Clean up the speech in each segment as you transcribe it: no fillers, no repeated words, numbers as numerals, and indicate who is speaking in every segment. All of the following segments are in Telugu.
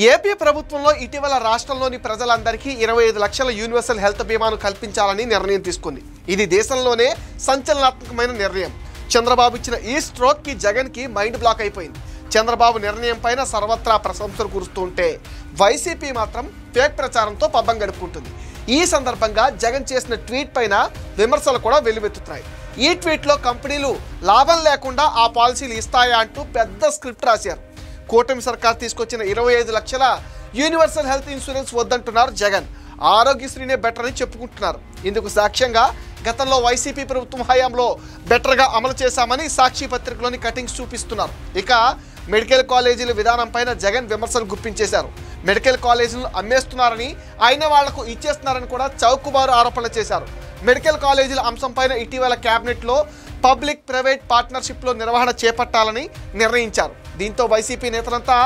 Speaker 1: ఏపీ ప్రభుత్వంలో ఇటీవల రాష్ట్రంలోని ప్రజలందరికీ 25 లక్షల యూనివర్సల్ హెల్త్ బీమాను కల్పించాలని నిర్ణయం తీసుకుంది. ఇది దేశంలోనే సంచలనాత్మకమైన నిర్ణయం. చంద్రబాబు ఇచ్చిన ఈ స్ట్రోక్ కి జగన్ కి మైండ్ బ్లాక్ అయిపోయింది. చంద్రబాబు నిర్ణయం పైన సర్వత్రా ప్రశంసలు కురుస్తుంటే వైసీపీ మాత్రం ఫేక్ ప్రచారంతో పబ్బం గడుపుకుంటుంది. ఈ సందర్భంగా జగన్ చేసిన ట్వీట్ పైన విమర్శలు కూడా వెల్లువెత్తుతున్నాయి. ఈ ట్వీట్లో కంపెనీలు లాభం లేకుండా ఆ పాలసీలు ఇస్తాయా అంటూ పెద్ద స్క్రిప్ట్ రాశారు. కూటమి సర్కార్ తీసుకొచ్చిన 25 లక్షల యూనివర్సల్ హెల్త్ ఇన్సూరెన్స్ వద్దంటున్నారు జగన్. ఆరోగ్యశ్రీనే బెటర్ అని చెప్పుకుంటున్నారు. ఇందుకు సాక్ష్యంగా గతంలో వైసీపీ ప్రభుత్వం హయాంలో బెటర్గా అమలు చేశామని సాక్షి పత్రికలోని కటింగ్స్ చూపిస్తున్నారు. ఇక మెడికల్ కాలేజీల విధానం పైన జగన్ విమర్శలు గుప్పించేశారు. మెడికల్ కాలేజీలను అమ్మేస్తున్నారని, అయిన వాళ్లకు ఇచ్చేస్తున్నారని కూడా చౌకబారు ఆరోపణలు చేశారు. మెడికల్ కాలేజీల అంశం పైన ఇటీవల క్యాబినెట్లో పబ్లిక్ ప్రైవేట్ పార్ట్నర్షిప్లో నిర్వహణ చేపట్టాలని నిర్ణయించారు. దీంతో వైసీపీ నేతలంతా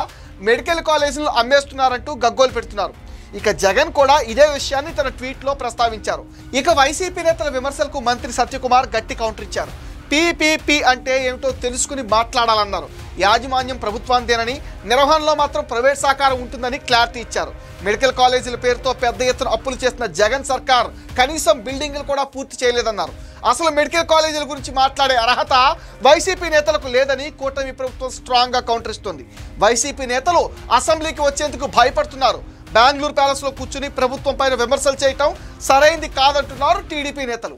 Speaker 1: మెడికల్ కాలేజీలను అమ్మేస్తున్నారంటూ గగ్గోలు పెడుతున్నారు. ఇక జగన్ కూడా ఇదే విషయాన్ని తన ట్వీట్లో ప్రస్తావించారు. ఇక వైసీపీ నేతల విమర్శలకు మంత్రి సత్యకుమార్ గట్టి కౌంటర్ ఇచ్చారు. పీపీపీ అంటే ఏమిటో తెలుసుకుని మాట్లాడాలన్నారు. యాజమాన్యం ప్రభుత్వాందేనని, నిర్వహణలో మాత్రం ప్రైవేట్ సహకారం ఉంటుందని క్లారిటీ ఇచ్చారు. మెడికల్ కాలేజీల పేరుతో పెద్ద ఎత్తున అప్పులు చేస్తున్న జగన్ సర్కార్ కనీసం బిల్డింగ్లు కూడా పూర్తి చేయలేదన్నారు. అసలు మెడికల్ కాలేజీల గురించి మాట్లాడే అర్హత వైసీపీ నేతలకు లేదని కూటమి ప్రభుత్వం స్ట్రాంగ్గా కౌంటర్ ఇస్తుంది. వైసీపీ నేతలు అసెంబ్లీకి వచ్చేందుకు భయపడుతున్నారు. బెంగళూరు ప్యాలెస్లో కూర్చుని ప్రభుత్వం పైన విమర్శలు చేయటం సరైంది కాదంటున్నారు టీడీపీ నేతలు.